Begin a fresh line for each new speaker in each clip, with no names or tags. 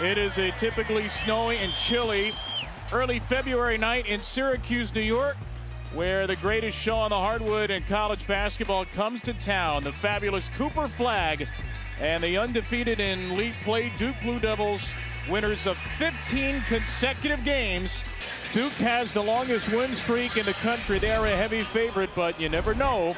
It is a typically snowy and chilly early February night in Syracuse, New York, where the greatest show on the hardwood in college basketball comes to town. The fabulous Cooper Flag and the undefeated in league play Duke Blue Devils, winners of 15 consecutive games. Duke has the longest win streak in the country. They are a heavy favorite, but you never know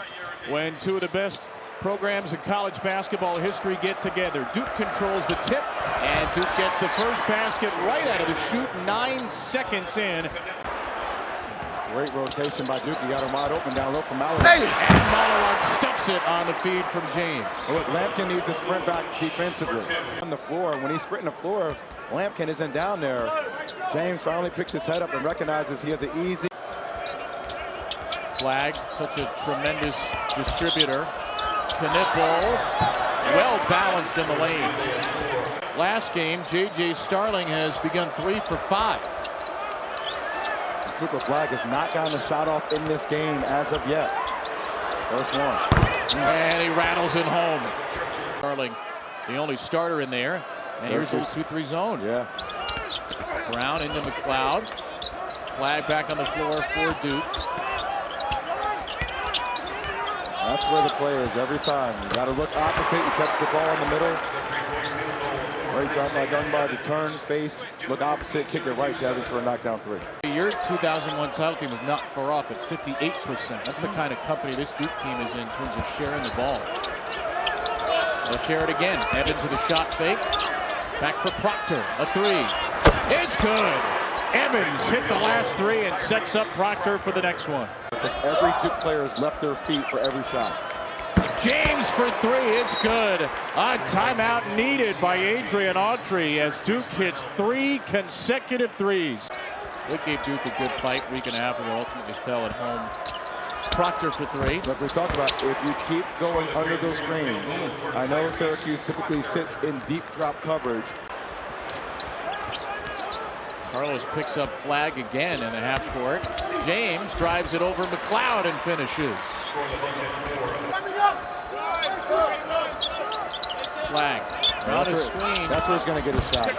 when two of the best programs in college basketball history get together. Duke controls the tip, and Duke gets the first basket right out of the chute, 9 seconds in.
Great rotation by Duke. He got him wide open down low from Mallory.
And Mallory stuffs it on the feed from James.
Look, Lampkin needs to sprint back defensively. On the floor, when he's sprinting the floor, if Lampkin isn't down there, James finally picks his head up and recognizes he has an easy.
Flag, such a tremendous distributor. Knipple, well balanced in the lane. Last game, J.J. Starling has begun 3 for 5.
Cooper Flag has not gotten a shot off in this game as of yet. First one.
And he rattles it home. Starling, the only starter in there. And here's a 2-3 zone.
Yeah.
Brown into McLeod. Flag back on the floor for Duke.
That's where the play is every time. You got to look opposite. You catch the ball in the middle. Great job by Gunbar to turn, face, look opposite, kick it right, Davis for a knockdown 3.
Your 2001 title team is not far off at 58%. That's the kind of company this Duke team is in terms of sharing the ball. They'll share it again. Evans with a shot fake. Back for Proctor, a 3. It's good. Evans hit the last 3 and sets up Proctor for the next one.
Because every Duke player has left their feet for every shot.
James for 3, it's good. A timeout needed by Adrian Autry as Duke hits 3 consecutive threes. It gave Duke a good fight week and a half ago, ultimately fell at home. Proctor for 3.
Look, we talked about if you keep going under those screens. I know Syracuse typically sits in deep drop coverage.
Carlos picks up Flag again in the half court. James drives it over McLeod and finishes. Flag. That's
where he's going to get a shot.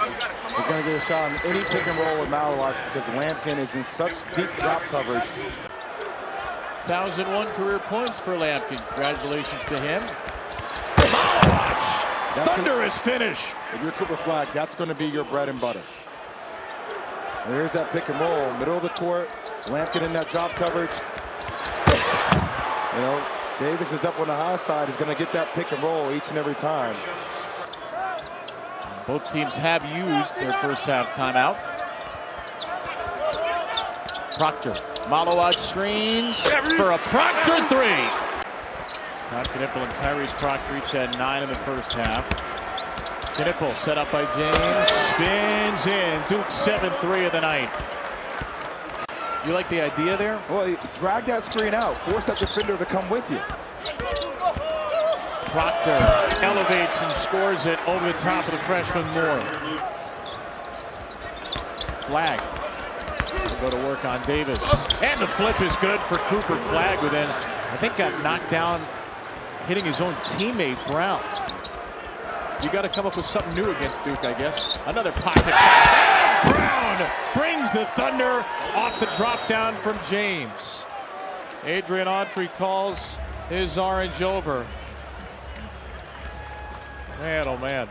He's going to get a shot on any pick and roll with Malowatch because Lampkin is in such deep drop coverage.
1,001 career points for Lampkin. Congratulations to him. Malowatch! Thunderous finish.
If you're Cooper Flag, that's going to be your bread and butter. And here's that pick and roll, middle of the court. Lampkin in that drop coverage. You know, Davis is up on the high side. He's going to get that pick and roll each and every time.
Both teams have used their first half timeout. Proctor. Malowatch screens for a Proctor 3. Todd Knipple and Tyrese Proctor each had 9 in the first half. Knipple set up by James, spins in. Duke's 7-3 of the night. You like the idea there?
Well, drag that screen out. Force that defender to come with you.
Proctor elevates and scores it over the top of the freshman Moore. Flag will go to work on Davis. And the flip is good for Cooper Flag, who then, I think, got knocked down hitting his own teammate, Brown. You got to come up with something new against Duke, I guess. Another pocket pass. And Brown brings the Thunder off the drop down from James. Adrian Autry calls his orange over. Man, oh man.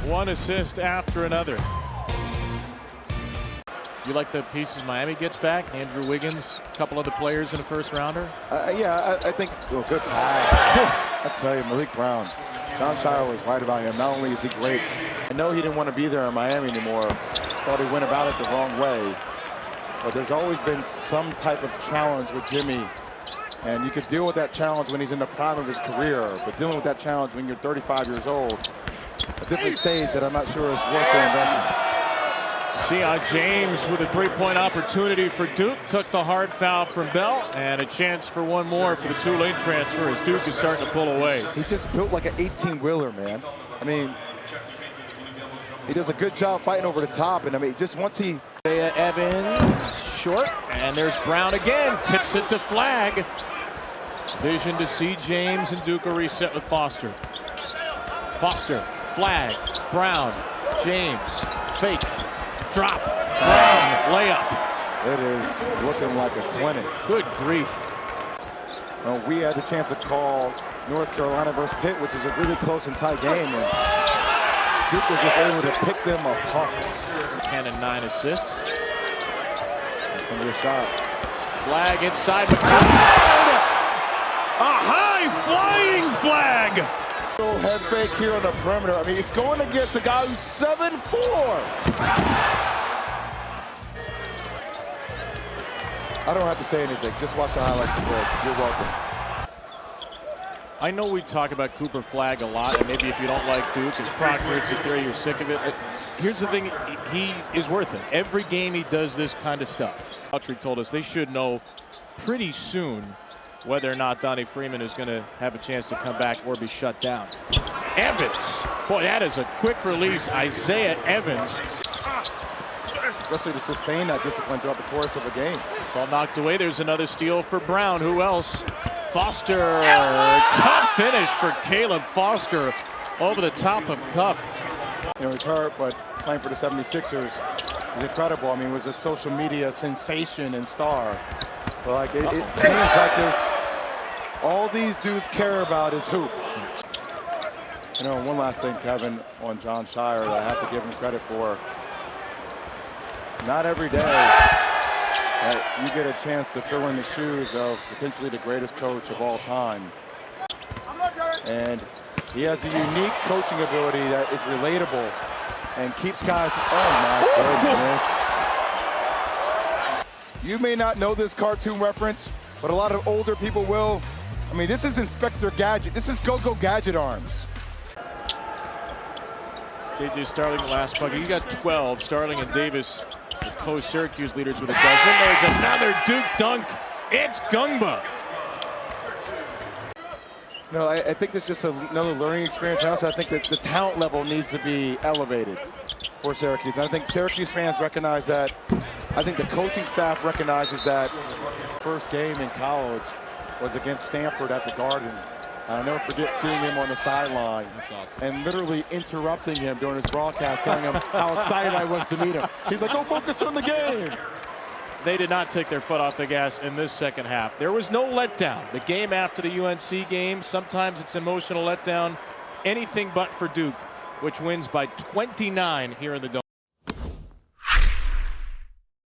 One assist after another. You like the pieces Miami gets back? Andrew Wiggins, a couple other players in the first rounder?
Yeah, I think, good pass. I tell you, Malik Brown. John Shire was right about him. Not only is he great, I know he didn't want to be there in Miami anymore. Thought he went about it the wrong way. But there's always been some type of challenge with Jimmy. And you could deal with that challenge when he's in the prime of his career. But dealing with that challenge when you're 35 years old, a different stage that I'm not sure is worth the investment.
See how James with a 3-point opportunity for Duke took the hard foul from Bell, and a chance for one more for the Tulane transfer as Duke is starting to pull away.
He's just built like an 18-wheeler, man. I mean, he does a good job fighting over the top, and I mean, just once he...
Evans short, and there's Brown again, tips it to Flag. Vision to see James, and Duke a reset with Foster. Foster, flag, Brown, James, fake, drop, Brown, layup.
It is looking like a clinic.
Good grief.
We had the chance to call North Carolina versus Pitt, which is a really close and tight game, and Duke was just able to pick them apart.
10 and 9 assists.
That's going to be a shot.
Flag inside McCollum. A high flying flag.
Head fake here on the perimeter. I mean, it's going against a guy who's 7'4". I don't have to say anything. Just watch the highlights of it. You're welcome.
I know we talk about Cooper Flagg a lot, and maybe if you don't like Duke, it's Proctor, it's a theory, you're sick of it. Here's the thing, he is worth it. Every game he does this kind of stuff. Autry told us they should know pretty soon whether or not Donnie Freeman is going to have a chance to come back or be shut down. Evans, boy, that is a quick release. Isaiah Evans.
Especially to sustain that discipline throughout the course of a game.
Ball knocked away. There's another steal for Brown. Who else? Foster. Tough finish for Caleb Foster over the top of Cuff.
You know, he's hurt, but playing for the 76ers is incredible. I mean, it was a social media sensation and star. But like, it seems like there's all these dudes care about is hoop. You know, one last thing, Kevin, on Jon Scheyer that I have to give him credit for. It's not every day that you get a chance to fill in the shoes of potentially the greatest coach of all time. And he has a unique coaching ability that is relatable and keeps guys, oh my goodness. You may not know this cartoon reference, but a lot of older people will. I mean, this is Inspector Gadget. This is Go-Go Gadget arms.
J.J. Starling, last bucket. He got 12. Starling and Davis, the co-Syracuse leaders, with a dozen. There's another Duke dunk. It's Gungba.
No, I think this is just another learning experience. And also, I think that the talent level needs to be elevated for Syracuse. And I think Syracuse fans recognize that. I think the coaching staff recognizes that. First game in college was against Stanford at the Garden. I'll never forget seeing him on the sideline.
That's awesome. And
literally interrupting him during his broadcast, telling him how excited I was to meet him. He's like, "Don't focus on the game."
They did not take their foot off the gas in this second half. There was no letdown. The game after the UNC game, sometimes it's emotional letdown. Anything but for Duke, which wins by 29 here in the Dome.